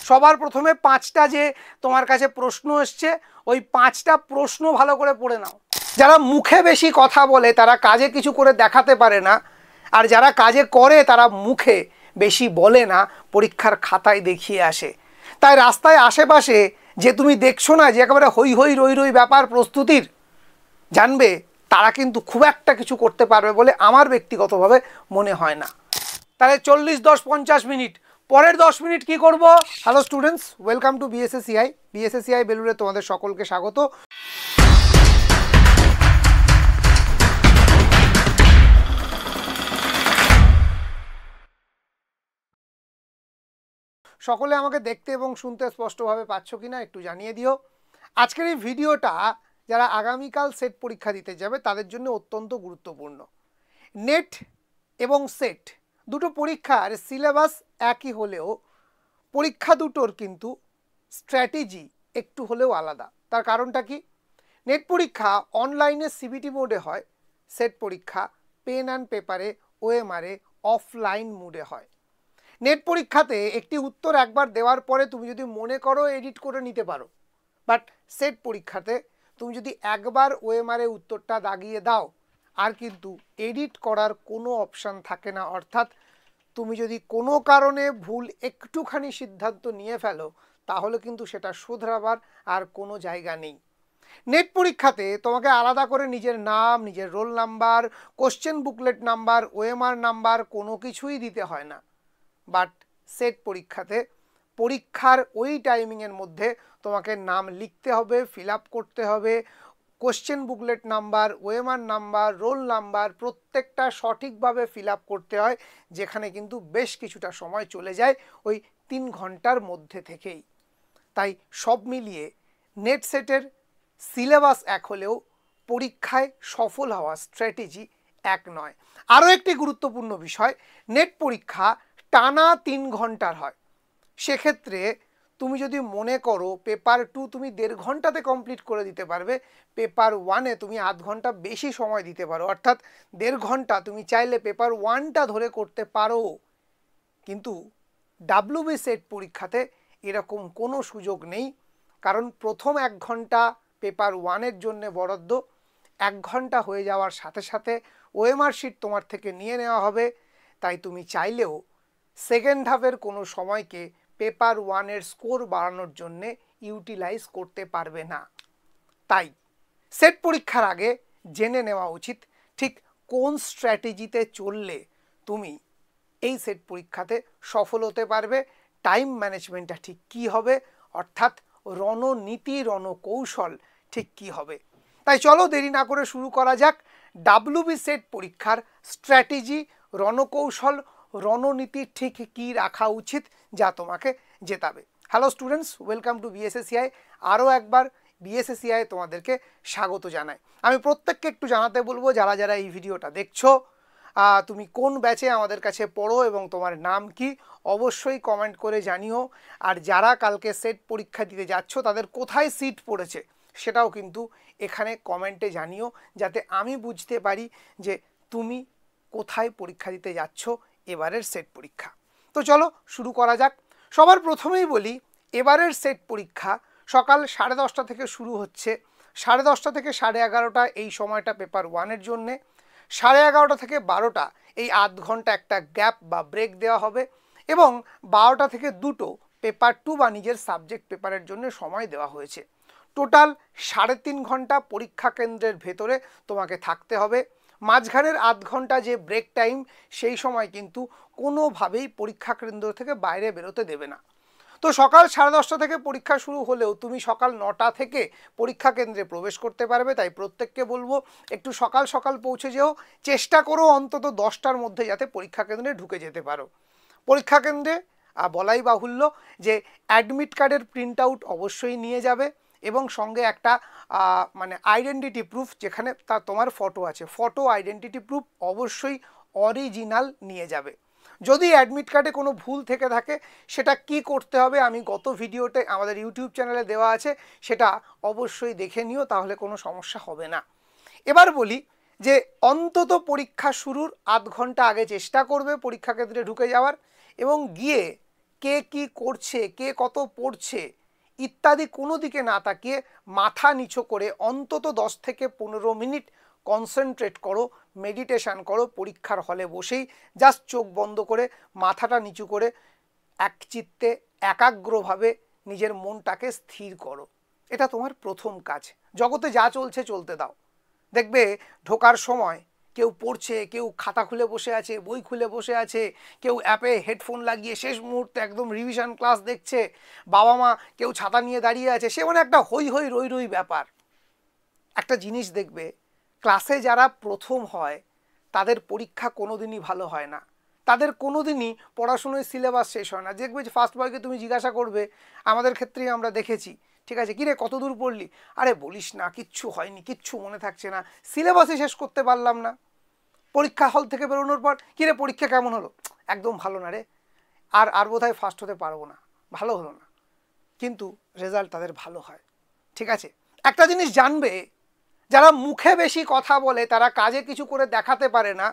সবার প্রথমে 5টা যে তোমার কাছে প্রশ্ন এসছে ওই 5টা প্রশ্ন ভালো করে পড়ে নাও। যারা মুখে বেশি কথা বলে তারা কাজে কিছু করে দেখাতে পারে না, আর যারা কাজে করে তারা মুখে বেশি বলে না, পরীক্ষার খাতায় দেখিয়ে আসে। তাই রাস্তায় আশেপাশে যে তুমি দেখছো না যে একেবারে হই হই রই রই ব্যাপার প্রস্তুতির, জানবে তারা কিন্তু খুব একটা কিছু করতে পারবে বলে আমার ব্যক্তিগতভাবে মনে হয় না। তাহলে 40-10-50 মিনিট, পরের 10 মিনিট কি করব? Hello students, welcome to BSACI বেলুড়ে তোমাদের সকলকে স্বাগত। সকলে আমাকে দেখতে এবং শুনতে স্পষ্টভাবে পাচ্ছ কিনা একটু জানিয়ে দিও। আজকের এই ভিডিওটা যারা আগামীকাল সেট পরীক্ষা দিতে যাবে তাদের জন্য অত্যন্ত গুরুত্বপূর্ণ। নেট এবং সেট দুটো পরীক্ষার সিলেবাস একই হলেও পরীক্ষা দুটোর কিন্তু স্ট্র্যাটেজি একটু হলেও আলাদা। তার কারণটা কি? নেট পরীক্ষা অনলাইনে সিবিটি মোডে হয়, সেট পরীক্ষা পেন অ্যান্ড পেপারে ওএমআরে অফলাইন মোডে হয়। নেট পরীক্ষাতে একটি উত্তর একবার দেওয়ার পরে তুমি যদি মনে করো এডিট করে নিতে পারো, বাট সেট পরীক্ষাতে তুমি যদি একবার ওএমআরে উত্তরটা দাগিয়ে দাও আর কিন্তু এডিট করার কোনো অপশান থাকে না। অর্থাৎ তুমি যদি কোনো কারণে ভুল একটুখানি সিদ্ধান্ত নিয়ে ফেলো তাহলে কিন্তু সেটা শুধরাবার আর কোনো জায়গা নেই। নেট পরীক্ষাতে তোমাকে আলাদা করে নিজের নাম, নিজের roll number, question booklet number, OMR number কোনো কিছুই দিতে হয় না। বাট সেট পরীক্ষাতে পরীক্ষার ওই টাইমিংয়ের মধ্যে তোমাকে নাম লিখতে হবে, ফিল আপ করতে হবে, question booklet number, OMR number, roll number প্রত্যেকটা সঠিকভাবে ফিল আপ করতে হয়, যেখানে কিন্তু বেশ কিছুটা সময় চলে যায় ওই 3 ঘন্টার মধ্যে থেকেই। তাই সব মিলিয়ে নেট সেটের সিলেবাস এক হলেও পরীক্ষায় সফল হওয়ার স্ট্র্যাটেজি এক নয়। আরও একটি গুরুত্বপূর্ণ বিষয়, নেট পরীক্ষা টানা 3 ঘন্টার হয়। সেক্ষেত্রে তুমি যদি মনে করো পেপার 2 তুমি 1.5 ঘন্টাতে কমপ্লিট করে দিতে পারবে, পেপার 1-এ তুমি আধ ঘন্টা বেশি সময় দিতে পারো। অর্থাৎ 1.5 ঘন্টা তুমি চাইলে পেপার 1টা ধরে করতে পারো। কিন্তু ডাব্লিউবি সেট পরীক্ষাতে এরকম কোনো সুযোগ নেই, কারণ প্রথম 1 ঘন্টা পেপার 1-এর জন্য বরাদ্দ। 1 ঘন্টা হয়ে যাওয়ার সাথে সাথে ওএমআর শিট তোমার থেকে নিয়ে নেওয়া হবে। তাই তুমি চাইলেও সেকেন্ড হাফের কোনো সময়কে পেপার 1-এর স্কোর বাড়ানোর জন্যে ইউটিলাইজ করতে পারবে না। তাই সেট পরীক্ষার আগে জেনে নেওয়া উচিত ঠিক কোন স্ট্র্যাটেজিতে চললে তুমি এই সেট পরীক্ষাতে সফল হতে পারবে, টাইম ম্যানেজমেন্টটা ঠিক কী হবে, অর্থাৎ রণনীতি রণকৌশল ঠিক কী হবে। তাই চলো দেরি না করে শুরু করা যাক ডাব্লিউবি সেট পরীক্ষার স্ট্র্যাটেজি, রণকৌশল, রণনীতি ঠিক কী রাখা উচিত যা তোমাকে জেতাবে। Hello students, welcome to BSACI. আরও একবার বিএসএসিআই তোমাদেরকে স্বাগত জানাই। আমি প্রত্যেককে একটু জানাতে বলবো যারা যারা এই ভিডিওটা দেখছো তুমি কোন ব্যাচে আমাদের কাছে পড়ো এবং তোমার নাম কি অবশ্যই কমেন্ট করে জানিও। আর যারা কালকে সেট পরীক্ষা দিতে যাচ্ছ তাদের কোথায় সিট পড়েছে সেটাও কিন্তু এখানে কমেন্টে জানিও, যাতে আমি বুঝতে পারি যে তুমি কোথায় পরীক্ষা দিতে যাচ্ছ এবারের সেট পরীক্ষা। তো চলো শুরু করা যাক। সবার প্রথমেই বলি, এবারের সেট পরীক্ষা সকাল 10:30 থেকে শুরু হচ্ছে। 10:30 থেকে 11:30 এই সময়টা পেপার 1-এর জন্যে। 11:30 থেকে 12টা এই আধ ঘন্টা একটা গ্যাপ বা ব্রেক দেওয়া হবে, এবং 12টা থেকে 2টো পেপার 2 বা নিজের সাবজেক্ট পেপারের জন্য সময় দেওয়া হয়েছে। টোটাল 3.5 ঘন্টা পরীক্ষা কেন্দ্রের ভেতরে তোমাকে থাকতে হবে। মাঝখানের আধ ঘন্টা যে ব্রেক টাইম, সেই সময় কিন্তু কোনোভাবেই পরীক্ষা কেন্দ্র থেকে বাইরে বেরোতে দেবে না। তো সকাল 10:30 থেকে পরীক্ষা শুরু হলেও তুমি সকাল 9টা থেকে পরীক্ষা কেন্দ্রে প্রবেশ করতে পারবে। তাই প্রত্যেককে বলবো একটু সকাল সকাল পৌঁছে যেও, চেষ্টা করো অন্তত 10টার মধ্যে যাতে পরীক্ষা কেন্দ্রে ঢুকে যেতে পারো। পরীক্ষা কেন্দ্রে বলাই বাহুল্য যে অ্যাডমিট কার্ডের প্রিন্ট আউট অবশ্যই নিয়ে যাবে, এবং সঙ্গে একটা মানে আইডেন্টিটি প্রুফ যেখানে তোমার ফটো আছে, ফটো আইডেন্টিটি প্রুফ অবশ্যই অরিজিনাল নিয়ে যাবে। যদি অ্যাডমিট কার্ডে কোনো ভুল থেকে থাকে সেটা কি করতে হবে আমি গত ভিডিওতে আমাদের ইউটিউব চ্যানেলে দেওয়া আছে, সেটা অবশ্যই দেখে নিও, তাহলে কোনো সমস্যা হবে না। এবার বলি যে অন্তত পরীক্ষা শুরুর আধ ঘন্টা আগে চেষ্টা করবে পরীক্ষা কেন্দ্রে ঢুকে যাওয়ার, এবং গিয়ে কে কি করছে, কে কত পড়ছে ইত্যাদি কোনো দিকে না তাকিয়ে মাথা নিচু করে অন্তত 10 থেকে 15 মিনিট কনসেন্ট্রেট করো, মেডিটেশন করো। পরীক্ষার হলে বসেই জাস্ট চোখ বন্ধ করে মাথাটা নিচু করে একচিত্তে একাগ্রভাবে নিজের মনটাকে স্থির করো। এটা তোমার প্রথম কাজ। জগতে যা চলছে চলতে দাও। দেখবে ঢোকার সময় কেউ পড়ছে, কেউ খাতা খুলে বসে আছে, বই খুলে বসে আছে, কেউ অ্যাপে হেডফোন লাগিয়ে শেষ মুহূর্তে একদম রিভিশন ক্লাস দেখছে, বাবা মা কেউ ছাতা নিয়ে দাঁড়িয়ে আছে, সে মানে একটা হই হই রই রই ব্যাপার। একটা জিনিস দেখবে, ক্লাসে যারা প্রথম হয় তাদের পরীক্ষা কোনোদিনই ভালো হয় না, তাদের কোনোদিনই পড়াশুনোর সিলেবাস শেষ হয় না। দেখবে যে ফার্স্ট বয়কে তুমি জিজ্ঞাসা করবে, আমাদের ক্ষেত্রেই আমরা দেখেছি, ঠিক আছে, কিরে কত দূর পড়লি, আরে বলিস না, কিচ্ছু হয়নি, কিচ্ছু মনে থাকছে না, সিলেবাসই শেষ করতে পারলাম না। পরীক্ষা হল থেকে বেরোনোর পর, কিরে পরীক্ষা কেমন হলো, একদম ভালো না রে, আর বোধহয় ফার্স্ট হতে পারবো না, ভালো হলো না। কিন্তু রেজাল্ট তাদের ভালো হয়। ঠিক আছে, একটা জিনিস জানবে, যারা মুখে বেশি কথা বলে তারা কাজে কিছু করে দেখাতে পারে না,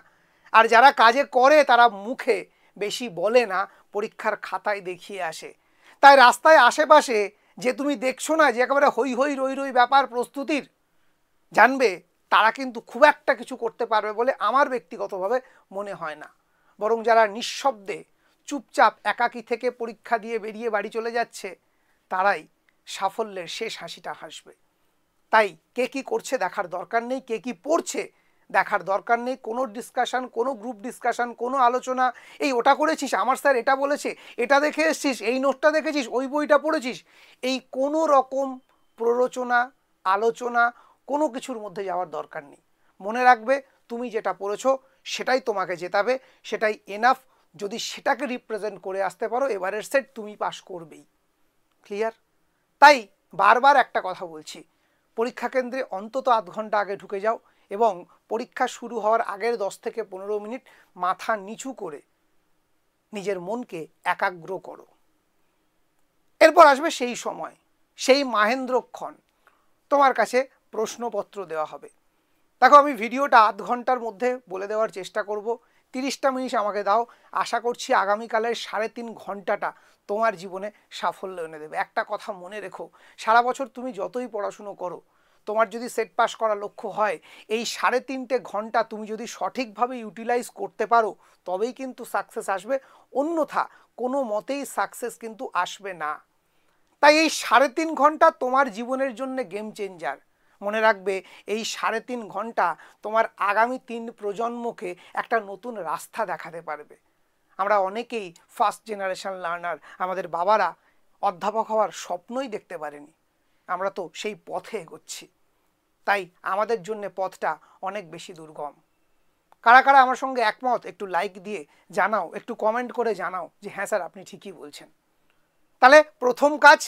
আর যারা কাজে করে তারা মুখে বেশি বলে না, পরীক্ষার খাতায় দেখিয়ে আসে। তাই রাস্তায় আশেপাশে যে তুমি দেখছো না যে একেবারে হই হই রই রই ব্যাপার প্রস্তুতির, জানবে তারা কিন্তু খুব একটা কিছু করতে পারবে বলে আমার ব্যক্তিগতভাবে মনে হয় না। বরং যারা নিঃশব্দে চুপচাপ একাকী থেকে পরীক্ষা দিয়ে বেরিয়ে বাড়ি চলে যাচ্ছে, তারাই সাফল্যের শেষ হাসিটা হাসবে। তাই কে কি করছে দেখার দরকার নেই, কে কি পড়ছে দেখার দরকার নেই। কোনো ডিসকাশন, কোনো গ্রুপ ডিসকাশন, কোনো আলোচনা, এই ওটা করেছিস, আমার স্যার এটা বলেছে, এটা দেখে এসছিস, এই নোটটা দেখেছিস, ওই বইটা পড়েছিস, এই কোনো রকম প্ররোচনা, আলোচনা কোনো কিছুর মধ্যে যাওয়ার দরকার নেই। মনে রাখবে তুমি যেটা পড়েছো সেটাই তোমাকে জেতাবে, সেটাই এনাফ। যদি সেটাকে রিপ্রেজেন্ট করে আসতে পারো, এবারের সেট তুমি পাস করবেই। ক্লিয়ার? তাই বারবার একটা কথা বলছি, পরীক্ষা কেন্দ্রে অন্তত আধ ঘন্টা আগে ঢুকে যাও এবং পরীক্ষা শুরু হওয়ার আগের 10 থেকে 15 মিনিট মাথা নিচু করে নিজের মনকে একাগ্র করো। এরপর আসবে সেই সময়, সেই মাহেন্দ্রক্ষণ, তোমার কাছে প্রশ্নপত্র দেওয়া হবে। দেখো, আমি ভিডিওটা আধ ঘন্টার মধ্যে বলে দেওয়ার চেষ্টা করব। 30টা মিনিট আমাকে দাও, আশা করছি আগামীকালের 3.5 ঘন্টাটা তোমার জীবনে সাফল্য এনে দেবে। একটা কথা মনে রেখো, সারা বছর তুমি যতই পড়াশুনো করো, তোমার যদি সেট পাস করার লক্ষ্য হয়, এই 3.5 ঘন্টা তুমি যদি সঠিকভাবে ইউটিলাইজ করতে পারো তবেই কিন্তু সাকসেস আসবে, অন্যথা কোনো মতেই সাকসেস কিন্তু আসবে না। তাই এই 3.5 ঘন্টা তোমার জীবনের জন্য গেম চেঞ্জার। মনে রাখবে, এই 3.5 ঘন্টা তোমার আগামী 3 প্রজন্মকে একটা নতুন রাস্তা দেখাতে পারবে। আমরা অনেকেই ফার্স্ট জেনারেশন লার্নার, আমাদের বাবারা অধ্যাপক হওয়ার স্বপ্নই দেখতে পারেনি, আমরা তো সেই পথে এগোচ্ছি। তাই আমাদের জন্য পথটা অনেক বেশি দুর্গম। কারা কারা আমার সঙ্গে একমত একটু লাইক দিয়ে জানাও, একটু কমেন্ট করে জানাও যে হ্যাঁ স্যার আপনি ঠিকই বলছেন। তাহলে প্রথম কাজ,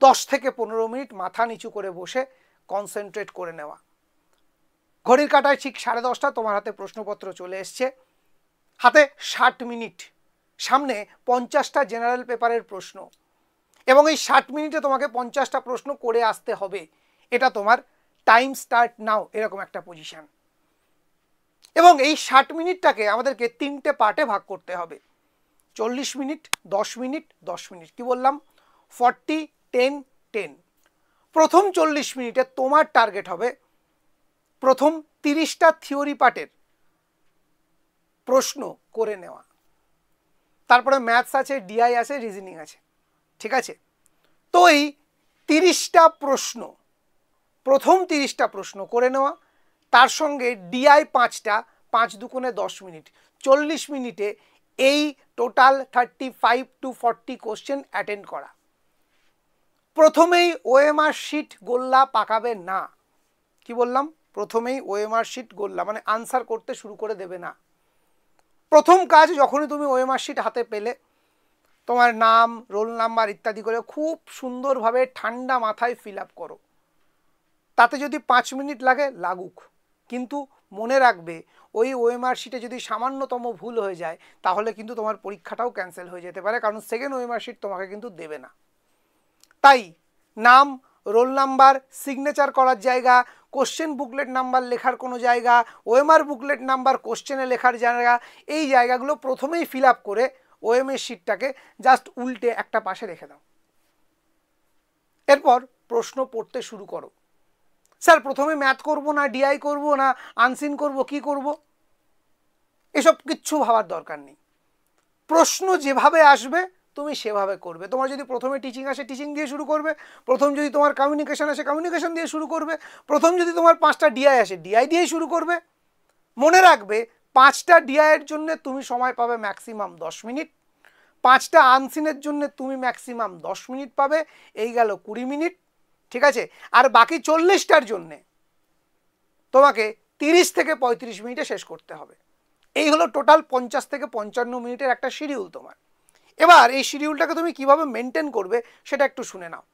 10 থেকে 15 মিনিট মাথা নিচু করে বসে কনসেন্ট্রেট করে নেওয়া। ঘড়ির কাঁটায় ঠিক 10:30 তোমার হাতে প্রশ্নপত্র চলে এসছে, হাতে 60 মিনিট, সামনে 50টা জেনারেল পেপারের প্রশ্ন, এবং এই 60 মিনিটে তোমাকে 50টা প্রশ্ন করে আসতে হবে। এটা তোমার টাইম স্টার্ট নাও এরকম একটা পজিশন। এবং এই 60 মিনিটটাকে আমাদেরকে 3টে পার্টে ভাগ করতে হবে। 40 মিনিট, 10 মিনিট, 10 মিনিট, কি বললাম, 40, 10, 10। প্রথম 40 মিনিটে তোমার টার্গেট হবে প্রথম 30টা থিওরি পার্টের প্রশ্ন করে নেওয়া। তারপরে ম্যাথস আছে, ডিআই আছে, রিজনিং আছে, ঠিক আছে। তো এই 30টা প্রশ্ন, প্রথম 30টা প্রশ্ন করে নেওয়া, তার সঙ্গে ডিআই 5টা, 5 দুগুণে 10 মিনিট, 40 মিনিটে এই টোটাল 35 to 40 কোশ্চেন অ্যাটেন্ড করা। প্রথমেই ওএমআর শিট গোল্লা পাকাবে না। কি বললাম? প্রথমেই ওএমআর শিট গোল্লা মানে আনসার করতে শুরু করে দেবে না। প্রথম কাজ, যখনই তুমি ওএমআর শিট হাতে পেলে, তোমার নাম, রোল নাম্বার ইত্যাদি করে খুব সুন্দরভাবে ঠান্ডা মাথায় ফিল আপ করো। তাতে যদি 5 মিনিট লাগে লাগুক, কিন্তু মনে রাখবে ওই ওএমআর শিটে যদি সামান্যতম ভুল হয়ে যায় তাহলে কিন্তু তোমার পরীক্ষাটাও ক্যান্সেল হয়ে যেতে পারে, কারণ সেকেন্ড ওএমআর শিট তোমাকে কিন্তু দেবে না। তাই নাম, রোল নাম্বার, সিগনেচার করার জায়গা, কোশ্চেন বুকলেট নাম্বার লেখার কোনো জায়গা, ওএমআর বুকলেট নাম্বার কোশ্চেনে লেখার জায়গা, এই জায়গাগুলো প্রথমেই ফিল আপ করে ওএমএস শিটটাকে জাস্ট উল্টে একটা পাশে রেখে দাও। এরপর প্রশ্ন পড়তে শুরু করো। স্যার প্রথমে ম্যাথ করব না ডিআই করব না আনসিন করব, কি করব, এসব কিচ্ছু ভাবার দরকার নেই। প্রশ্ন যেভাবে আসবে তুমি সেভাবে করবে। তোমার যদি প্রথমে টিচিং আসে টিচিং দিয়ে শুরু করবে, প্রথম যদি তোমার কমিউনিকেশন আসে কমিউনিকেশন দিয়ে শুরু করবে, প্রথম যদি তোমার 5টা ডিআই আসে ডিআই দিয়েই শুরু করবে। মনে রাখবে 5টা ডিআইয়ের জন্য তুমি সময় পাবে ম্যাক্সিমাম 10 মিনিট, 5টা আনসিনের জন্য তুমি ম্যাক্সিমাম 10 মিনিট পাবে, এই গেল 20 মিনিট, ঠিক আছে। আর বাকি 40টার জন্যে তোমাকে 30 থেকে 35 মিনিটে শেষ করতে হবে। এই হলো টোটাল 50 থেকে 55 মিনিটের একটা শিডিউল তোমার। এবার এই শিডিউলটাকে তুমি কিভাবে মেনটেন করবে সেটা একটু শুনে নাও।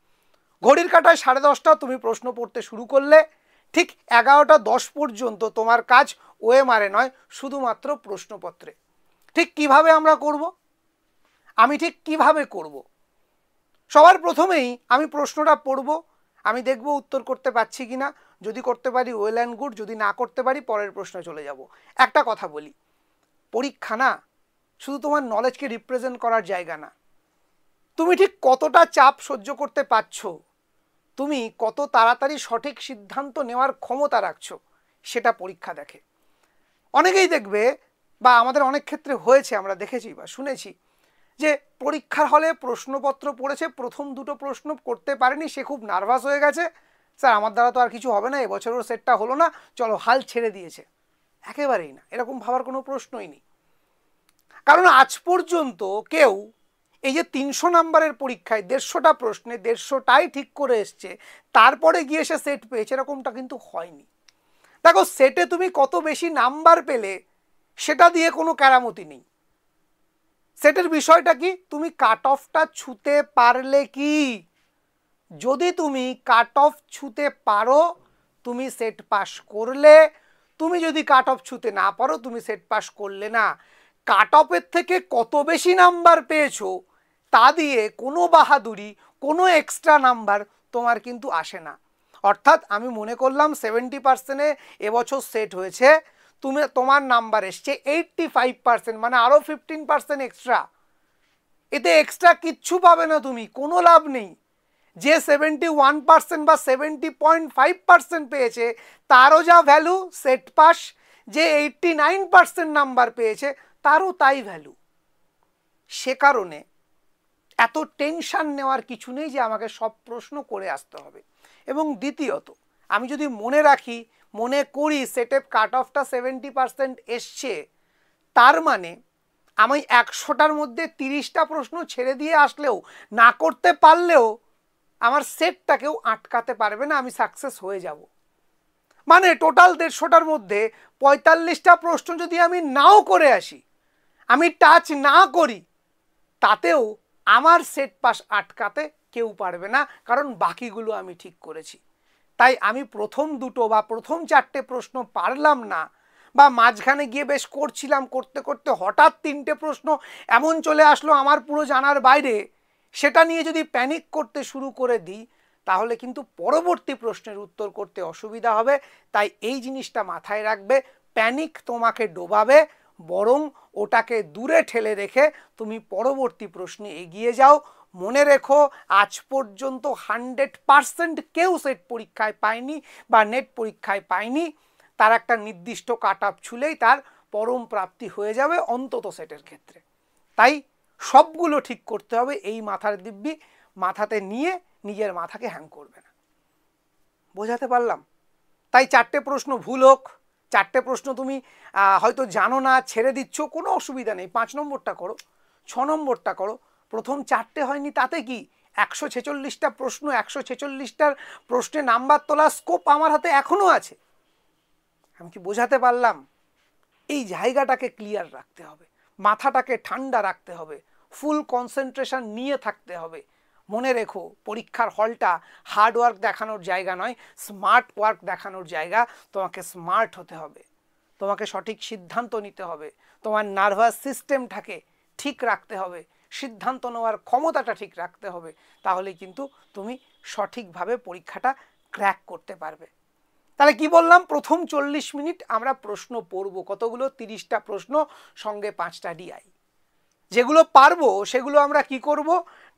ঘড়ির কাঁটায় 10:30 তুমি প্রশ্ন পড়তে শুরু করলে, ঠিক 11:10 পর্যন্ত তোমার কাজ ওএমআরে নয়, শুধুমাত্র প্রশ্নপত্রে। ঠিক কিভাবে আমরা করব, আমি ঠিক কিভাবে করব, সবার প্রথমেই আমি প্রশ্নটা পড়ব, আমি দেখব উত্তর করতে পারছি কিনা, যদি করতে পারি ওয়েল অ্যান্ড গুড, যদি না করতে পারি পরের প্রশ্নে চলে যাব। একটা কথা বলি, পরীক্ষা না শুধু তোমার নলেজকে রিপ্রেজেন্ট করার জায়গা না। তুমি ঠিক কতটা চাপ সহ্য করতে পারছো, তুমি কত তাড়াতাড়ি সঠিক সিদ্ধান্ত নেওয়ার ক্ষমতা রাখছো, সেটা পরীক্ষা দেখে। অনেকেই দেখবে, বা আমাদের অনেক ক্ষেত্রে হয়েছে, আমরা দেখেছি বা শুনেছি যে পরীক্ষার হলে প্রশ্নপত্র পড়েছে, প্রথম দুটো প্রশ্ন করতে পারেনি, সে খুব নার্ভাস হয়ে গেছে, স্যার আমার দ্বারা তো আর কিছু হবে না, এবছরও সেটটা হলো না, চলো হাল ছেড়ে দিয়েছে। একেবারেই না, এরকম ভাবার কোনো প্রশ্নই নেই। কারণ আজ পর্যন্ত কেউ এই যে 300 নাম্বারের পরীক্ষায় 150টা প্রশ্নে 150টাই ঠিক করে এসছে, তারপরে গিয়ে সে সেট পেয়েছে, এরকমটা কিন্তু হয়নি। দেখো সেটে তুমি কত বেশি নাম্বার পেলে সেটা দিয়ে কোনো কেরামতি নেই। সেটের বিষয়টা কি, তুমি কাট অফটা ছুতে পারলে কি। যদি তুমি কাট অফ ছুতে পারো তুমি সেট পাস করলে, তুমি যদি কাট অফ ছুতে না পারো তুমি সেট পাস করলে না। কাট অফের থেকে কত বেশি নাম্বার পেয়েছো তা দিয়ে কোনো বাহাদুরি, কোনো এক্সট্রা নাম্বার তোমার কিন্তু আসে না। অর্থাৎ আমি মনে করলাম 70%-এ এবছর সেট হয়েছে, তোমার নাম্বার এসছে 85%, মানে আরও 15% এক্সট্রা। এতে এক্সট্রা কিচ্ছু পাবে না তুমি, কোনো লাভ নেই। যে 71% বা 70.5% পেয়েছে তারও যা ভ্যালু সেট পাস, যে 89% নাম্বার পেয়েছে তারও তাই ভ্যালু। সে কারণে এত টেনশন নেওয়ার কিছু নেই যে আমাকে সব প্রশ্ন করে আসতে হবে। এবং দ্বিতীয়ত, আমি যদি মনে রাখি, মনে করি সেটে কাট অফটা 70% এসছে, তার মানে আমি 100টার মধ্যে 30টা প্রশ্ন ছেড়ে দিয়ে আসলেও, না করতে পারলেও আমার সেটটাকেও আটকাতে পারবে না, আমি সাকসেস হয়ে যাব। মানে টোটাল 150টার মধ্যে 45টা প্রশ্ন যদি আমি নাও করে আসি, আমি টাচ না করি, তাতেও আমার সেট পাস আটকাতে কেউ পারবে না, কারণ বাকিগুলো আমি ঠিক করেছি। তাই আমি প্রথম দুটো বা প্রথম 4টে প্রশ্ন পারলাম না, বা মাঝখানে গিয়ে বেশ করছিলাম, করতে করতে হঠাৎ 3টে প্রশ্ন এমন চলে আসলো আমার পুরো জানার বাইরে, সেটা নিয়ে যদি প্যানিক করতে শুরু করে দিই তাহলে কিন্তু পরবর্তী প্রশ্নের উত্তর করতে অসুবিধা হবে। তাই এই জিনিসটা মাথায় রাখবে, প্যানিক তোমাকে ডোবাবে, বরং ওটাকে দূরে ঠেলে রেখে তুমি পরবর্তী প্রশ্নে এগিয়ে যাও। মনে রেখো, আজ পর্যন্ত 100% কেউ সেট পরীক্ষায় পায়নি বা নেট পরীক্ষায় পায়নি, তার একটা নির্দিষ্ট কাট অফ ছুলেই তার পরম প্রাপ্তি হয়ে যাবে, অন্তত সেটের ক্ষেত্রে। তাই সবগুলো ঠিক করতে হবে, এই মাথার দিব্যি মাথাতে নিয়ে নিজের মাথাকে হ্যাং করবে না। বোঝাতে পারলাম? তাই 4টে প্রশ্ন ভুল হোক, 4টে প্রশ্ন তুমি হয়তো জানো না, ছেড়ে দিচ্ছ, কোনো অসুবিধা নেই, 5 নম্বরটা করো, 6 নম্বরটা করো। প্রথম 4টে হয়নি তাতে কি, 146টা প্রশ্ন, 146টার প্রশ্নে নাম্বার তোলার স্কোপ আমার হাতে এখনও আছে। আমি কি বোঝাতে পারলাম? এই জায়গাটাকে ক্লিয়ার রাখতে হবে, মাথাটাকে ঠান্ডা রাখতে হবে, ফুল কনসেন্ট্রেশন নিয়ে থাকতে হবে। মনে রেখো, পরীক্ষার হলটা হার্ড ওয়ার্ক দেখানোর জায়গা নয়, স্মার্ট ওয়ার্ক দেখানোর জায়গা। তোমাকে স্মার্ট হতে হবে, তোমাকে সঠিক সিদ্ধান্ত নিতে হবে, তোমার নার্ভাস সিস্টেমটাকে ঠিক রাখতে হবে, সিদ্ধান্ত নেওয়ার ক্ষমতাটা ঠিক রাখতে হবে। তাহলে কিন্তু তুমি সঠিকভাবে পরীক্ষাটা ক্র্যাক করতে পারবে। তাহলে কি বললাম, প্রথম 40 মিনিট আমরা প্রশ্ন পড়ব, কতগুলো, 30টা প্রশ্ন, সঙ্গে 5টা ডিআই। যেগুলো পারবো সেগুলো আমরা কি করব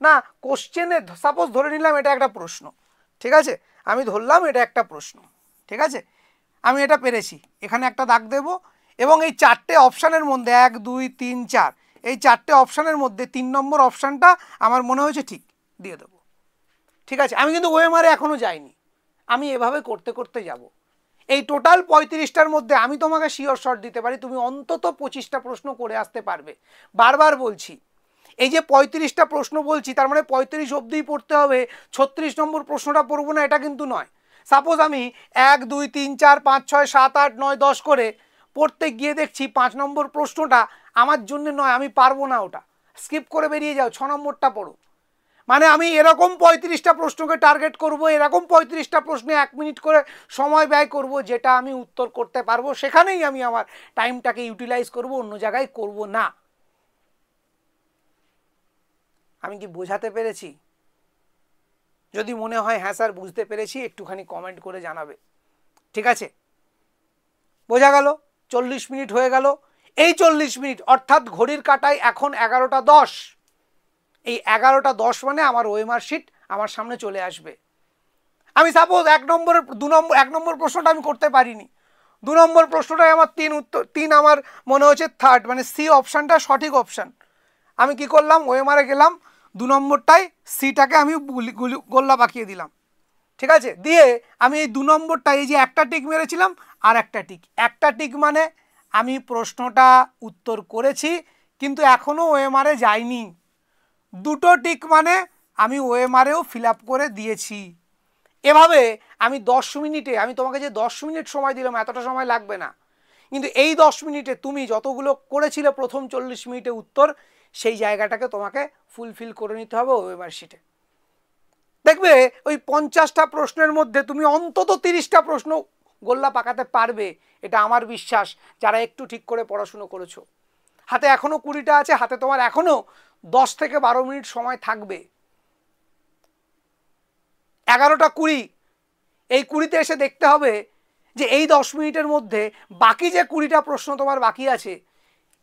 না, কোশ্চেনে সাপোজ ধরে নিলাম এটা একটা প্রশ্ন, ঠিক আছে, আমি ধরলাম এটা একটা প্রশ্ন, ঠিক আছে, আমি এটা পেরেছি, এখানে একটা দাগ দেব এবং এই চারটে অপশানের মধ্যে 1 2 3 4 এই চারটে অপশানের মধ্যে 3 নম্বর অপশানটা আমার মনে হয়েছে ঠিক, দিয়ে দেবো। ঠিক আছে, আমি কিন্তু ওএমআরে এখনো যাইনি, আমি এভাবে করতে করতে যাব। এই টোটাল 35টার মধ্যে আমি তোমাকে শিওর শট দিতে পারি তুমি অন্তত 25টা প্রশ্ন করে আসতে পারবে। বারবার বলছি, এই যে 35টা প্রশ্ন বলছি তার মানে 35 অবধিই পড়তে হবে, 36 নম্বর প্রশ্নটা পড়বো না এটা কিন্তু নয়। সাপোজ আমি 1 2 3 4 5 6 7 8 9 10 করে পড়তে গিয়ে দেখছি 5 নম্বর প্রশ্নটা আমার জন্য নয়, আমি পারবো না, ওটা স্কিপ করে বেরিয়ে যাও, 6 নম্বরটা পড়ো। মানে আমি এরকম 35টা প্রশ্নকে টার্গেট করব, এরকম 35টা প্রশ্নে 1 মিনিট করে সময় ব্যয় করব, যেটা আমি উত্তর করতে পারবো সেখানেই আমি আমার টাইমটাকে ইউটিলাইজ করব, অন্য জায়গায় করব না। আমি কি বোঝাতে পেরেছি? যদি মনে হয় হ্যাঁ স্যার বুঝতে পেরেছি একটুখানি কমেন্ট করে জানাবে। ঠিক আছে, বোঝা গেল? 40 মিনিট হয়ে গেল। এই 40 মিনিট অর্থাৎ ঘড়ির কাঁটায় এখন 11টা 10, এই 11টা 10 মানে আমার ওএমআর শিট আমার সামনে চলে আসবে। আমি সাপোজ 1 নম্বর প্রশ্নটা আমি করতে পারিনি, 2 নম্বর প্রশ্নটাই আমার 3 আমার মনে হচ্ছে থার্ড মানে সি অপশানটা সঠিক অপশান। আমি কি করলাম, ওএমআরে গেলাম, 2 নম্বরটায় সিটাকে আমি গোল্লা পাকিয়ে দিলাম। ঠিক আছে, দিয়ে আমি এই 2 নম্বরটা এই যে একটা টিক মেরেছিলাম আর একটা টিক মানে আমি প্রশ্নটা উত্তর করেছি কিন্তু এখনও ওএমআরে যাইনি। 2টো টিক মানে আমি ওএমআরেও ফিল আপ করে দিয়েছি। এভাবে আমি 10 মিনিটে, আমি তোমাকে যে 10 মিনিট সময় দিলাম এতটা সময় লাগবে না, কিন্তু এই 10 মিনিটে তুমি যতগুলো করেছিলে প্রথম 40 মিনিটে উত্তর, সেই জায়গাটাকে তোমাকে ফুলফিল করে নিতে হবে ওএমআর শিটে। দেখবে ওই 50টা প্রশ্নের মধ্যে তুমি অন্তত 30টা প্রশ্ন গোল্লা পাকাতে পারবে, এটা আমার বিশ্বাস, যারা একটু ঠিক করে পড়াশুনো করেছো। হাতে এখনো 20টা আছে, হাতে তোমার এখনো 10 থেকে 12 মিনিট সময় থাকবে। 11টা 20, এই 20তে এসে দেখতে হবে যে এই 10 মিনিটের মধ্যে বাকি যে 20টা প্রশ্ন তোমার বাকি আছে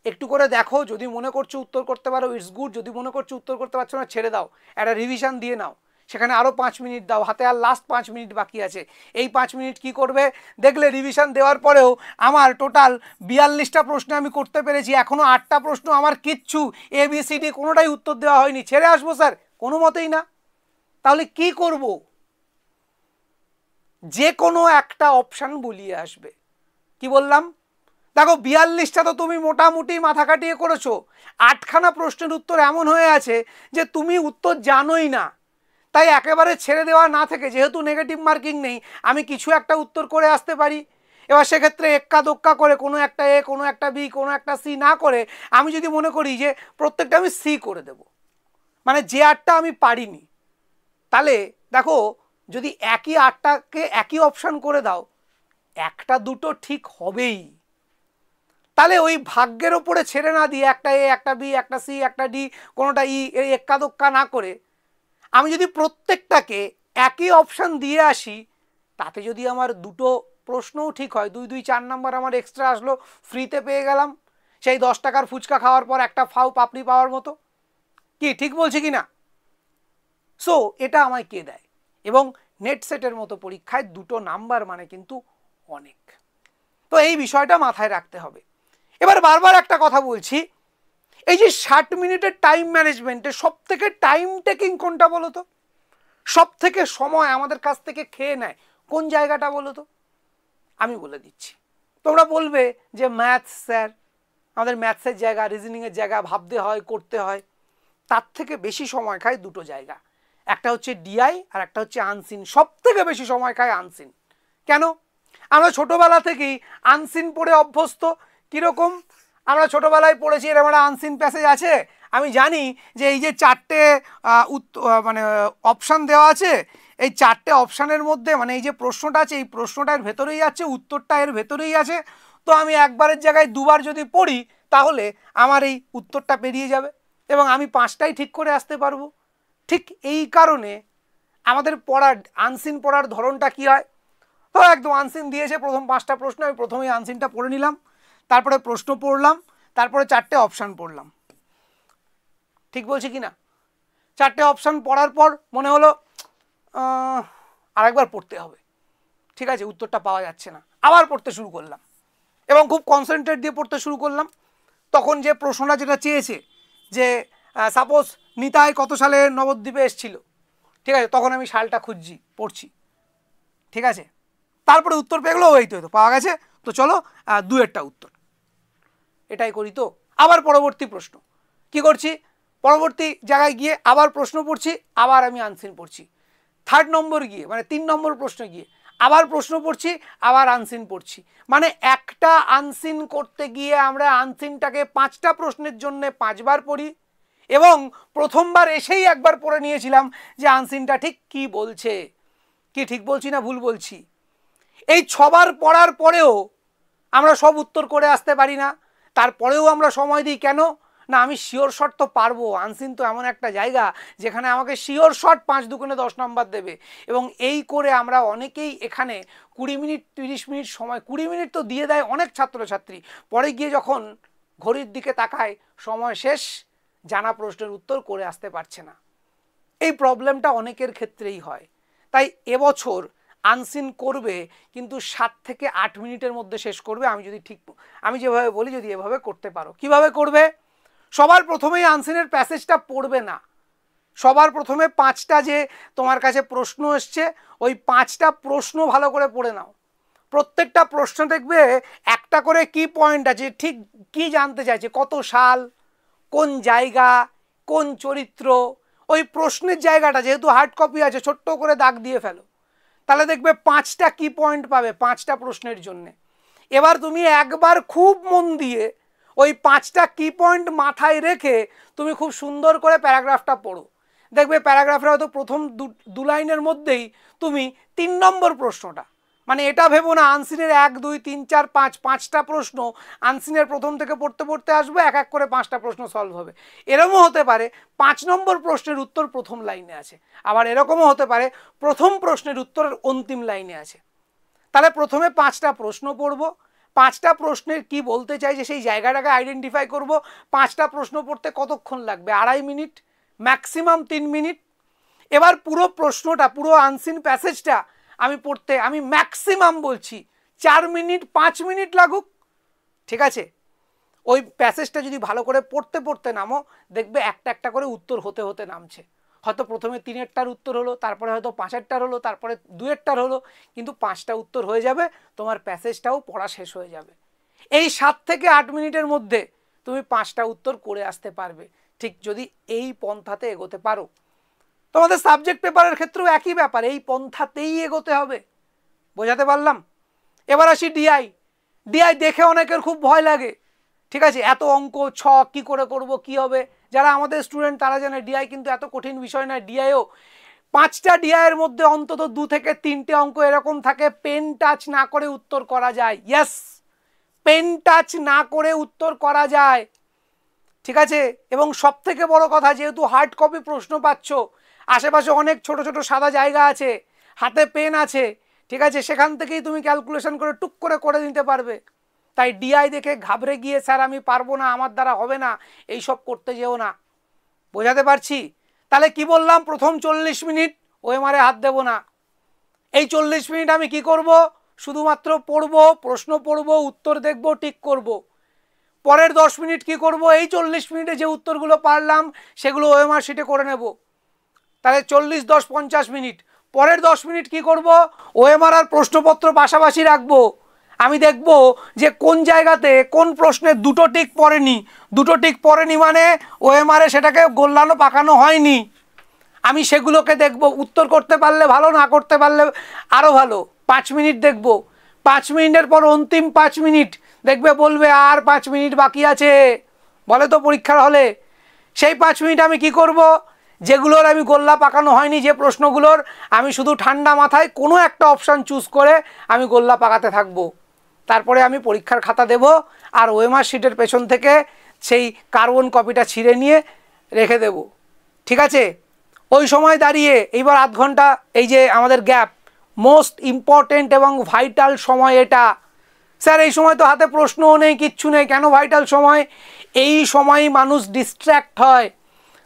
একটু করে দেখো, যদি মনে করছো উত্তর করতে পারো ইটস গুড, যদি মনে করছো উত্তর করতে পারছো না ছেড়ে দাও, একটা রিভিশন দিয়ে নাও, সেখানে আরও 5 মিনিট দাও, হাতে আর লাস্ট 5 মিনিট বাকি আছে। এই 5 মিনিট কি করবে, দেখলে রিভিশন দেওয়ার পরেও আমার টোটাল 42টা প্রশ্ন আমি করতে পেরেছি, এখনও 8টা প্রশ্ন আমার কিচ্ছু ABCD কোনোটাই উত্তর দেওয়া হয়নি, ছেড়ে আসবো স্যার? কোনো মতেই না। তাহলে কি করব, যে কোনো একটা অপশান বলিয়ে আসবে। কি বললাম, দেখো 42টা তো তুমি মোটামুটি মাথা কাটিয়ে করেছো, 8খানা প্রশ্নের উত্তর এমন হয়ে আছে যে তুমি উত্তর জানোই না, তাই একেবারে ছেড়ে দেওয়া না থেকে যেহেতু নেগেটিভ মার্কিং নেই আমি কিছু একটা উত্তর করে আসতে পারি। এবার সেক্ষেত্রে এক্কা দোক্কা করে কোনো একটা এ কোনো একটা বি কোনো একটা সি না করে আমি যদি মনে করি যে প্রত্যেকটা আমি সি করে দেব, মানে যে 8টা আমি পারিনি, তাহলে দেখো যদি একই 8টাকে একই অপশান করে দাও একটা দুটো ঠিক হবেই। তাহলে ওই ভাগ্যের ওপরে ছেড়ে না দিয়ে একটা এ একটা বি একটা সি একটা ডি কোনোটা ই এই এক্কা দোক্কা না করে আমি যদি প্রত্যেকটাকে একই অপশান দিয়ে আসি, তাতে যদি আমার দুটো প্রশ্নও ঠিক হয়, 2 2 4 নাম্বার আমার এক্সট্রা আসলো, ফ্রিতে পেয়ে গেলাম, সেই 10 টাকার ফুচকা খাওয়ার পর একটা ফাউ পাপড়ি পাওয়ার মতো। কি ঠিক বলছি কি না? সো এটা আমায় কে দেয়, এবং নেট সেটের মতো পরীক্ষায় 2টো নাম্বার মানে কিন্তু অনেক। তো এই বিষয়টা মাথায় রাখতে হবে। এবার বারবার একটা কথা বলছি, এই যে 60 মিনিটের টাইম ম্যানেজমেন্টে সব থেকে টাইম টেকিং কোনটা বলো তো, সব থেকে সময় আমাদের কাছ থেকে খেয়ে নেয় কোন জায়গাটা বলো তো? আমি বলে দিচ্ছি, তোমরা বলবে যে ম্যাথস স্যার, আমাদের ম্যাথসের জায়গা রিজনিংয়ের জায়গা ভাবতে হয় করতে হয়, তার থেকে বেশি সময় খায় দুটো জায়গা, একটা হচ্ছে ডিআই আর একটা হচ্ছে আনসিন। সব থেকে বেশি সময় খায় আনসিন। কেন? আমরা ছোটোবেলা থেকেই আনসিন পড়ে অভ্যস্ত। কীরকম, আমরা ছোটোবেলায় পড়েছি এরকম একটা আনসিন প্যাসেজ আছে, আমি জানি যে এই যে 4টে মানে অপশান দেওয়া আছে, এই 4টে অপশানের মধ্যে মানে এই যে প্রশ্নটা আছে এই প্রশ্নটা এর ভেতরেই আছে, উত্তরটা এর ভেতরেই আছে, তো আমি একবারের জায়গায় দুবার যদি পড়ি তাহলে আমার এই উত্তরটা পেরিয়ে যাবে এবং আমি 5টাই ঠিক করে আসতে পারবো। ঠিক এই কারণে আমাদের পড়ার আনসিন পড়ার ধরনটা কী হয়, তো একদম আনসিন দিয়েছে প্রথম 5টা প্রশ্ন, আমি প্রথমেই আনসিনটা পড়ে নিলাম, তারপরে প্রশ্ন পড়লাম, তারপরে 4টে অপশান পড়লাম, ঠিক বলছি কি না? 4টে অপশান পড়ার পর মনে হলো আরেকবার পড়তে হবে, ঠিক আছে, উত্তরটা পাওয়া যাচ্ছে না, আবার পড়তে শুরু করলাম এবং খুব কনসেন্ট্রেট দিয়ে পড়তে শুরু করলাম। তখন যে প্রশ্নটা যেটা চেয়েছে যে সাপোজ নিতাই কত সালে নবদ্বীপে এসেছিল, ঠিক আছে, তখন আমি সালটা খুঁজছি, পড়ছি, ঠিক আছে, তারপরে উত্তর পেয়ে গেলো, ওই তো পাওয়া গেছে, তো চলো 2-এরটা উত্তর, এটাই করি। তো আবার পরবর্তী প্রশ্ন কি করছি, পরবর্তী জায়গায় গিয়ে আবার প্রশ্ন পড়ছি, আবার আমি আনসিন পড়ছি, 3rd নম্বর গিয়ে মানে 3 নম্বর প্রশ্ন গিয়ে আবার প্রশ্ন পড়ছি, আবার আনসিন পড়ছি। মানে একটা আনসিন করতে গিয়ে আমরা আনসিনটাকে 5টা প্রশ্নের জন্য 5 বার পড়ি এবং প্রথমবার এসেই একবার পড়ে নিয়েছিলাম যে আনসিনটা ঠিক কি বলছে, কি ঠিক বলছি না ভুল বলছি। এই 6 বার পড়ার পরেও আমরা সব উত্তর করে আসতে পারি না, তারপরেও আমরা সময় দিই কেন না, আমি শিওর শট তো পারবো, আনসিন তো এমন একটা জায়গা যেখানে আমাকে শিওর শট 5 দুগুণে 10 নম্বর দেবে। এবং এই করে আমরা অনেকেই এখানে 20 মিনিট 30 মিনিট সময়, 20 মিনিট তো দিয়ে দেয় অনেক ছাত্রছাত্রী, পরে গিয়ে যখন ঘড়ির দিকে তাকায় সময় শেষ, জানা প্রশ্নের উত্তর করে আসতে পারছে না। এই প্রবলেমটা অনেকের ক্ষেত্রেই হয়। তাই এবছর আনসিন করবে কিন্তু 7 থেকে 8 মিনিটের মধ্যে শেষ করবে। আমি যেভাবে বলি যদি এভাবে করতে পারো। কিভাবে করবে? সবার প্রথমেই আনসিনের প্যাসেজটা পড়বে না, সবার প্রথমে 5টা যে তোমার কাছে প্রশ্ন এসছে ওই 5টা প্রশ্ন ভালো করে পড়ে নাও। প্রত্যেকটা প্রশ্ন দেখবে একটা করে কি পয়েন্ট আছে, ঠিক কি জানতে চাইছে, কত সাল, কোন জায়গা, কোন চরিত্র, ওই প্রশ্নের জায়গাটা যেহেতু হার্ড কপি আছে ছোট্ট করে দাগ দিয়ে ফেলো, তাহলে দেখবে 5টা কি পয়েন্ট পাবে 5টা প্রশ্নের জন্য। এবার তুমি একবার খুব মন দিয়ে ওই 5টা কি পয়েন্ট মাথায় রেখে তুমি খুব সুন্দর করে প্যারাগ্রাফটা পড়ো, দেখবে প্যারাগ্রাফের হয়তো প্রথম 2 লাইনের মধ্যেই তুমি 3 নম্বর প্রশ্নটা, মানে এটা ভেবো না আনসিনের 1 2 3 4 5 5টা প্রশ্ন আনসিনের প্রথম থেকে পড়তে পড়তে আসবে, এক এক করে 5টা প্রশ্ন সলভ হবে। এরকমও হতে পারে 5 নম্বর প্রশ্নের উত্তর প্রথম লাইনে আছে, আবার এরকমও হতে পারে প্রথম প্রশ্নের উত্তরের অন্তিম লাইনে আছে। তাহলে প্রথমে 5টা প্রশ্ন পড়বো, 5টা প্রশ্নের কি বলতে চাইছে সেই জায়গাটাকে আইডেন্টিফাই করব। 5টা প্রশ্ন পড়তে কতক্ষণ লাগবে? 2.5 মিনিট, ম্যাক্সিমাম 3 মিনিট। এবার পুরো প্রশ্নটা, পুরো আনসিন প্যাসেজটা আমি পড়তে, আমি ম্যাক্সিমাম বলছি 4 মিনিট 5 মিনিট লাগুক, ঠিক আছে। ওই প্যাসেজটা যদি ভালো করে পড়তে পড়তে নামো দেখবে একটা একটা করে উত্তর হতে হতে নামছে। হয়তো প্রথমে 3-এরটার উত্তর হলো, তারপরে হয়তো 5-এরটার হলো, তারপরে 2-এরটার হলো, কিন্তু 5টা উত্তর হয়ে যাবে, তোমার প্যাসেজটাও পড়া শেষ হয়ে যাবে। এই 7 থেকে 8 মিনিটের মধ্যে তুমি 5টা উত্তর করে আসতে পারবে, ঠিক যদি এই পন্থাতে এগোতে পারো। তোমাদের সাবজেক্ট পেপারের ক্ষেত্রেও একই ব্যাপার, এই পন্থাতেই এগোতে হবে। বোঝাতে পারলাম? এবার আসি ডিআই। ডিআই দেখে অনেকের খুব ভয় লাগে, ঠিক আছে, এত অঙ্ক, ছক কি করে করব, কি হবে। যারা আমাদের স্টুডেন্ট তারা জানে ডিআই কিন্তু এত কঠিন বিষয় নয়। ডিআইও 5টা ডিআইয়ের মধ্যে অন্তত 2 থেকে 3টে অঙ্ক এরকম থাকে পেন টাচ না করে উত্তর করা যায়। ইয়েস, পেন টাচ না করে উত্তর করা যায়, ঠিক আছে। এবং সব থেকে বড় কথা, যেহেতু হার্ড কপি প্রশ্ন পাচ্ছ, আশেপাশে অনেক ছোট ছোট সাদা জায়গা আছে, হাতে পেন আছে, ঠিক আছে, সেখান থেকেই তুমি ক্যালকুলেশন করে টুক করে নিতে পারবে। তাই ডিআই দেখে ঘাবড়ে গিয়ে স্যার আমি পারবো না, আমার দ্বারা হবে না, এইসব করতে যেও না। বোঝাতে পারছি? তাহলে কি বললাম, প্রথম 40 মিনিট ওএমআরে হাত দেবো না। এই 40 মিনিট আমি কি করব? শুধুমাত্র পড়বো, প্রশ্ন পড়বো, উত্তর দেখব, টিক করব। পরের 10 মিনিট কি করব? এই 40 মিনিটে যে উত্তরগুলো পারলাম সেগুলো ওএমআর শিটে করে নেব। তাহলে 40 10 50 মিনিট। পরের 10 মিনিট কি করব? ওএমআর আর প্রশ্নপত্র পাশাপাশি রাখবো। আমি দেখব যে কোন জায়গাতে কোন প্রশ্নে 2টো টিক পড়েনি। 2টো টিক পড়েনি মানে ওএমআরে সেটাকে গোল্লানো পাকানো হয়নি। আমি সেগুলোকে দেখব, উত্তর করতে পারলে ভালো, না করতে পারলে আরও ভালো। 5 মিনিট দেখব। 5 মিনিটের পর অন্তিম 5 মিনিট দেখবে বলবে আর 5 মিনিট বাকি আছে, বলে তো পরীক্ষার হলে। সেই 5 মিনিট আমি কি করব? যেগুলোর আমি গোল্লা পাকানো হয়নি, যে প্রশ্নগুলোর, আমি শুধু ঠান্ডা মাথায় কোনো একটা অপশান চুজ করে আমি গোল্লা পাকাতে থাকবো। তারপরে আমি পরীক্ষার খাতা দেব আর ওএমআর শিটের পেছন থেকে সেই কার্বন কপিটা ছিঁড়ে নিয়ে রেখে দেব, ঠিক আছে। ওই সময় দাঁড়িয়ে এইবার আধ ঘন্টা, এই যে আমাদের গ্যাপ, মোস্ট ইম্পর্টেন্ট এবং ভাইটাল সময় এটা। স্যার এই সময় তো হাতে প্রশ্নও নেই, কিচ্ছু নেই, কেন ভাইটাল সময়? এই সময়ই মানুষ ডিস্ট্র্যাক্ট হয়।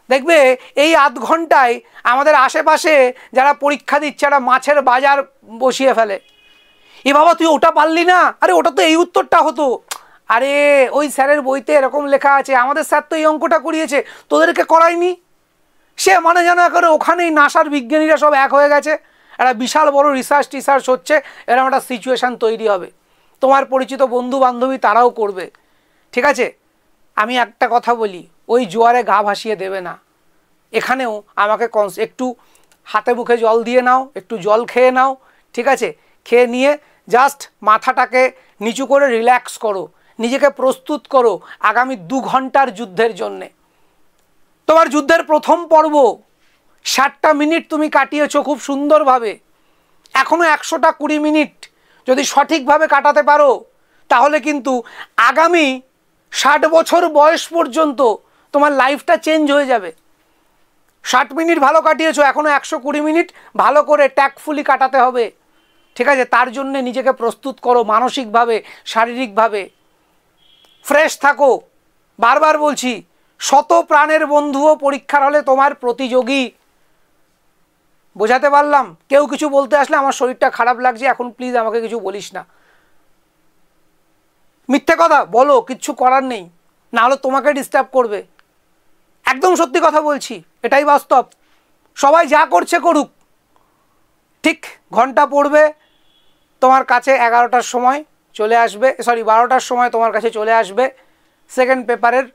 দেখবে এই আধ ঘন্টায় আমাদের আশেপাশে যারা পরীক্ষা দিচ্ছে একটা মাছের বাজার বসিয়ে ফেলে। এ বাবা তুই ওটা পারলি না, আরে ওটা তো এই উত্তরটা হতো, আরে ওই স্যারের বইতে এরকম লেখা আছে, আমাদের স্যার তো এই অঙ্কটা করিয়েছে, তোদেরকে করায়নি। সে মানে যেন করে ওখানেই নাসার বিজ্ঞানীরা সব এক হয়ে গেছে, একটা বিশাল বড় রিসার্চ হচ্ছে, এরকম একটা সিচুয়েশান তৈরি হবে। তোমার পরিচিত বন্ধু বান্ধবী তারাও করবে। ঠিক আছে, আমি একটা কথা বলি, ওই জোয়ারে গা ভাসিয়ে দেবে না। এখানেও আমাকে একটু হাতে মুখে জল দিয়ে নাও, একটু জল খেয়ে নাও। ঠিক আছে, খেয়ে নিয়ে জাস্ট মাথাটাকে নিচু করে রিল্যাক্স করো, নিজেকে প্রস্তুত করো আগামী 2 ঘন্টার যুদ্ধের জন্যে। তোমার যুদ্ধের প্রথম পর্ব 60টা মিনিট তুমি কাটিয়েছো খুব সুন্দরভাবে, এখনও 120 মিনিট যদি সঠিকভাবে কাটাতে পারো তাহলে কিন্তু আগামী 60 বছর বয়স পর্যন্ত তোমার লাইফটা চেঞ্জ হয়ে যাবে। 60 মিনিট ভালো কাটিয়েছো, এখনও 120 মিনিট ভালো করে ট্যাক্টফুলি কাটাতে হবে। ঠিক আছে, তার জন্যে নিজেকে প্রস্তুত করো মানসিকভাবে, শারীরিকভাবে ফ্রেশ থাকো। বারবার বলছি, শত প্রাণের বন্ধুও পরীক্ষার হলে তোমার প্রতিযোগী। বোঝাতে পারলাম? কেউ কিছু বলতে আসলে আমার শরীরটা খারাপ লাগছে, এখন প্লিজ আমাকে কিছু বলিস না, মিথ্যে কথা বলো, কিচ্ছু করার নেই, না হলে তোমাকে ডিস্টার্ব করবে। একদম সত্যি কথা বলছি, এটাই বাস্তব। সবাই যা করছে করুক, ঠিক ঘন্টা পড়বে তোমার কাছে 11টার সময় চলে আসবে, 12টার সময় তোমার কাছে চলে আসবে সেকেন্ড পেপারের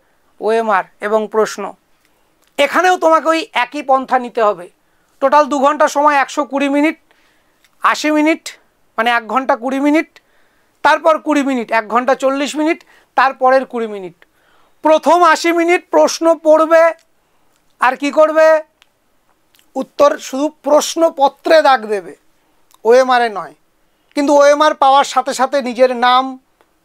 ওএমআর এবং প্রশ্ন। এখানেও তোমাকে ওই একই পন্থা নিতে হবে। টোটাল 2 ঘন্টা সময়, 120 মিনিট, 80 মিনিট মানে 1 ঘন্টা 20 মিনিট, তারপর 20 মিনিট, 1 ঘন্টা 40 মিনিট, তারপরের 20 মিনিট। প্রথম 80 মিনিট প্রশ্ন পড়বে আর কি করবে, উত্তর শুধু প্রশ্নপত্রে দাগ দেবে, ওএমআরে নয়। কিন্তু ওএমআর পাওয়ার সাথে সাথে নিজের নাম,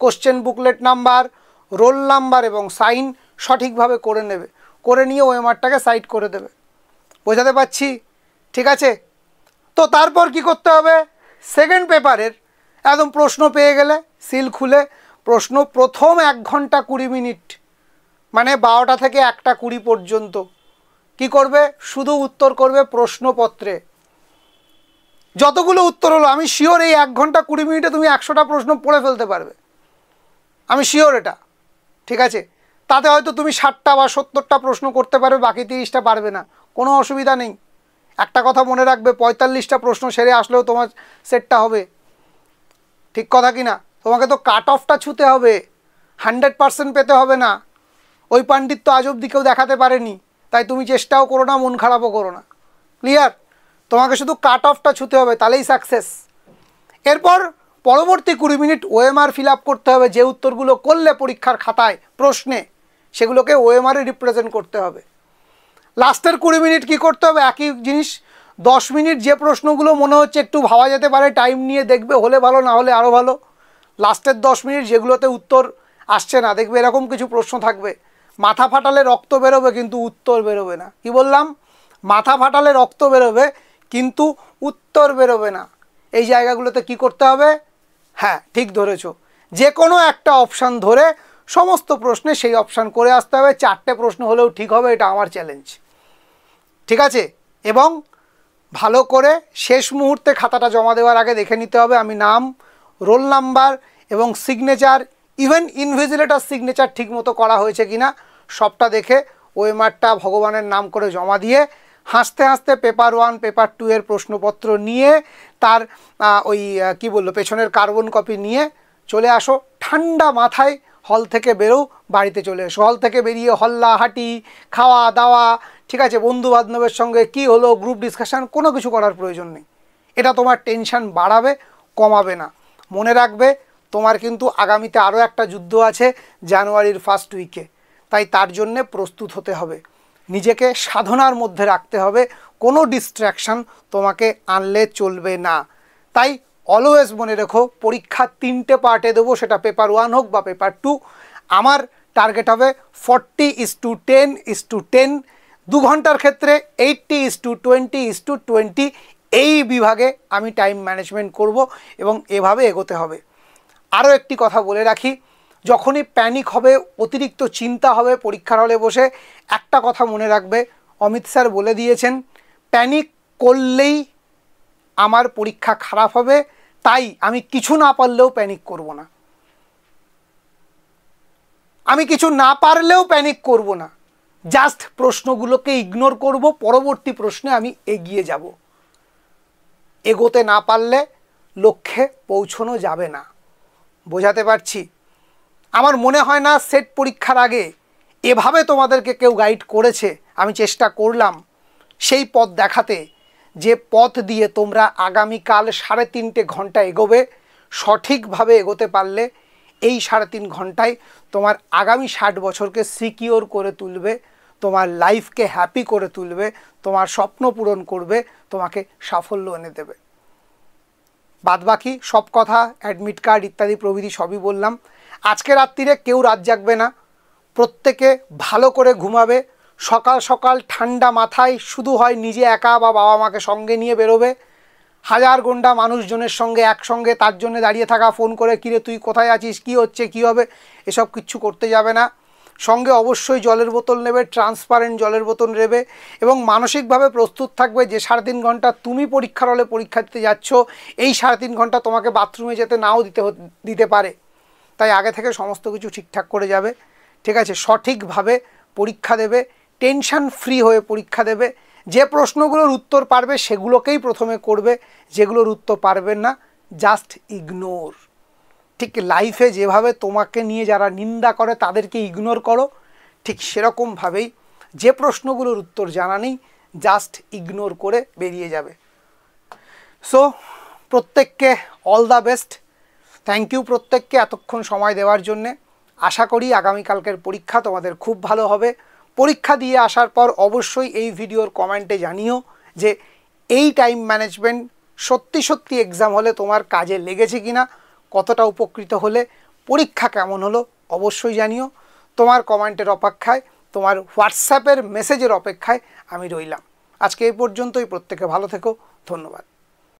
question booklet number, roll number এবং সাইন সঠিকভাবে করে নেবে, করে নিয়ে ওএমআরটাকে সাইড করে দেবে। বোঝাতে পারছি? ঠিক আছে, তো তারপর কি করতে হবে, সেকেন্ড পেপারের একদম প্রশ্ন পেয়ে গেলে সিল খুলে প্রশ্ন প্রথম 1 ঘন্টা 20 মিনিট মানে 12টা থেকে 1টা 20 পর্যন্ত কি করবে, শুধু উত্তর করবে প্রশ্নপত্রে। যতগুলো উত্তর হলো আমি শিওর এই 1 ঘন্টা 20 মিনিটে তুমি 100টা প্রশ্ন পড়ে ফেলতে পারবে, আমি শিওর এটা। ঠিক আছে, তাতে হয়তো তুমি 60টা বা 70টা প্রশ্ন করতে পারবে, বাকি 30টা পারবে না, কোনো অসুবিধা নেই। একটা কথা মনে রাখবে, 45টা প্রশ্ন সেরে আসলেও তোমার সেটটা হবে। ঠিক কথা কি না? তোমাকে তো কাট অফটা ছুতে হবে, 100% পেতে হবে না। ওই পাণ্ডিত তো আজ অবধি কেউ দেখাতে পারেনি, তাই তুমি চেষ্টাও করো না, মন খারাপও করো না। ক্লিয়ার? তোমাকে শুধু কাট অফটা ছুতে হবে, তাহলেই সাকসেস। এরপর পরবর্তী 20 মিনিট ওএমআর ফিল আপ করতে হবে। যে উত্তরগুলো করলে পরীক্ষার খাতায় প্রশ্নে, সেগুলোকে ওএমআরে রিপ্রেজেন্ট করতে হবে। লাস্টের 20 মিনিট কি করতে হবে, একই জিনিস। 10 মিনিট যে প্রশ্নগুলো মনে হচ্ছে একটু ভাবা যেতে পারে, টাইম নিয়ে দেখবে, হলে ভালো, না হলে আরও ভালো। লাস্টের 10 মিনিট যেগুলোতে উত্তর আসছে না, দেখবে এরকম কিছু প্রশ্ন থাকবে, মাথা ফাটালে রক্ত বেরোবে কিন্তু উত্তর বেরোবে না। কি বললাম? মাথা ফাটালে রক্ত বেরোবে কিন্তু উত্তর বেরোবে না। এই জায়গাগুলোতে কি করতে হবে, হ্যাঁ ঠিক ধরেছো, যে কোনো একটা অপশান ধরে সমস্ত প্রশ্নে সেই অপশান করে আসতে হবে। 4টে প্রশ্ন হলেও ঠিক হবে, এটা আমার চ্যালেঞ্জ। ঠিক আছে, এবং ভালো করে শেষ মুহূর্তে খাতাটা জমা দেওয়ার আগে দেখে নিতে হবে আমি নাম, রোল নাম্বার এবং সিগনেচার, ইভেন ইনভিজিলেটর সিগনেচার ঠিকমতো করা হয়েছে কিনা সবটা দেখে ওএমআরটা ভগবানের নাম করে জমা দিয়ে হাসতে হাসতে পেপার 1 পেপার 2 এর প্রশ্নপত্র নিয়ে তার ওই কি বললো পেছনের কার্বন কপি নিয়ে চলে আসো। ঠান্ডা মাথায় হল থেকে বেরো, বাড়িতে চলে এসো। হল থেকে বেরিয়ে হল্লাহাটি, খাওয়া দাওয়া, ঠিক আছে, বন্ধু বান্ধবের সঙ্গে কি হলো, গ্রুপ ডিসকাশান, কোনো কিছু করার প্রয়োজন নেই। এটা তোমার টেনশন বাড়াবে, কমাবে না। মনে রাখবে তোমার কিন্তু আগামীতে আরও একটা যুদ্ধ আছে জানুয়ারির ফার্স্ট উইকে, তাই তার জন্যে প্রস্তুত হতে হবে, নিজেকে সাধনার মধ্যে রাখতে হবে, কোনো ডিস্ট্র্যাকশান তোমাকে আনলে চলবে না। তাই অলওয়েজ মনে রেখো, পরীক্ষা 3টে পার্টে দেবো, সেটা পেপার 1 হোক বা পেপার 2। আমার টার্গেট হবে 40:10:10। 2 ঘন্টার ক্ষেত্রে 80:20:20 এই বিভাগে আমি টাইম ম্যানেজমেন্ট করব এবং এভাবে এগোতে হবে। আরও একটি কথা বলে রাখি, যখনই প্যানিক হবে, অতিরিক্ত চিন্তা হবে পরীক্ষার হলে বসে, একটা কথা মনে রাখবে, অমিত স্যার বলে দিয়েছেন প্যানিক করলেই আমার পরীক্ষা খারাপ হবে, তাই আমি কিছু না পারলেও প্যানিক করব না, আমি কিছু না পারলেও প্যানিক করব না, জাস্ট প্রশ্নগুলোকে ইগনোর করব, পরবর্তী প্রশ্নে আমি এগিয়ে যাব। এগোতে না পারলে লক্ষ্যে পৌঁছানো যাবে না। বোঝাতে পারছি? আমার মনে হয় না সেট পরীক্ষার আগে এভাবে তোমাদেরকে কেউ গাইড করেছে। আমি চেষ্টা করলাম সেই পথ দেখাতে, যে পথ দিয়ে তোমরা আগামীকাল 3.5 ঘন্টা এগোবে। সঠিকভাবে এগোতে পারলে এই 3.5 ঘন্টায় তোমার আগামী 60 বছরকে সিকিওর করে তুলবে, তোমার লাইফকে হ্যাপি করে তুলবে, তোমার স্বপ্ন পূরণ করবে, তোমাকে সাফল্য এনে দেবে। বাদবাকি সব কথা, অ্যাডমিট কার্ড ইত্যাদি প্রভৃতি সবই বললাম। আজকে রাত্রিরে কেউ রাত জাগবে না, প্রত্যেকে ভালো করে ঘুমাবে। সকাল সকাল ঠান্ডা মাথায় শুধু হয় নিজে একা বা বাবা মাকে সঙ্গে নিয়ে বেরোবে। 1000 গুন্ডা মানুষজনের সঙ্গে একসঙ্গে তার জন্য দাঁড়িয়ে থাকা, ফোন করে কিরে তুই কোথায় আছিস, কি হচ্ছে, কি হবে, এসব কিচ্ছু করতে যাবে না। সঙ্গে অবশ্যই জলের বোতল নেবে, ট্রান্সপারেন্ট জলের বোতল নেবে, এবং মানসিকভাবে প্রস্তুত থাকবে যে 3.5 ঘন্টা তুমি পরীক্ষার হলে পরীক্ষা দিতে যাচ্ছ, এই 3.5 ঘন্টা তোমাকে বাথরুমে যেতে নাও দিতে পারে। তাই আগে থেকে সমস্ত কিছু ঠিকঠাক করে যাবে, ঠিক আছে? সঠিকভাবে পরীক্ষা দেবে, টেনশন ফ্রি হয়ে পরীক্ষা দেবে। যে প্রশ্নগুলোর উত্তর পারবে সেগুলোকেই প্রথমে করবে, যেগুলোর উত্তর পারবেন না জাস্ট ইগনোর। ঠিক লাইফে যেভাবে তোমাকে নিয়ে যারা নিন্দা করে তাদেরকে ইগনোর করো, ঠিক সেরকমভাবেই যে প্রশ্নগুলোর উত্তর জানা নেই জাস্ট ইগনোর করে বেরিয়ে যাবে। সো প্রত্যেককে all the best. Thank you প্রত্যেককে এতক্ষণ সময় দেওয়ার জন্যে। আশা করি আগামীকালকের পরীক্ষা তোমাদের খুব ভালো হবে। পরীক্ষা দিয়ে আসার পর অবশ্যই এই ভিডিওর কমেন্টে জানিও যে এই টাইম ম্যানেজমেন্ট সত্যি সত্যি এক্সাম হলে তোমার কাজে লেগেছে কিনা, কতটা উপকৃত হলে, পরীক্ষা কেমন হলো অবশ্যই জানিও। তোমার কমেন্টের অপেক্ষায়, তোমার হোয়াটসঅ্যাপের মেসেজের অপেক্ষায় আমি রইলাম। আজকে এই পর্যন্তই। প্রত্যেকে ভালো থেকো। ধন্যবাদ।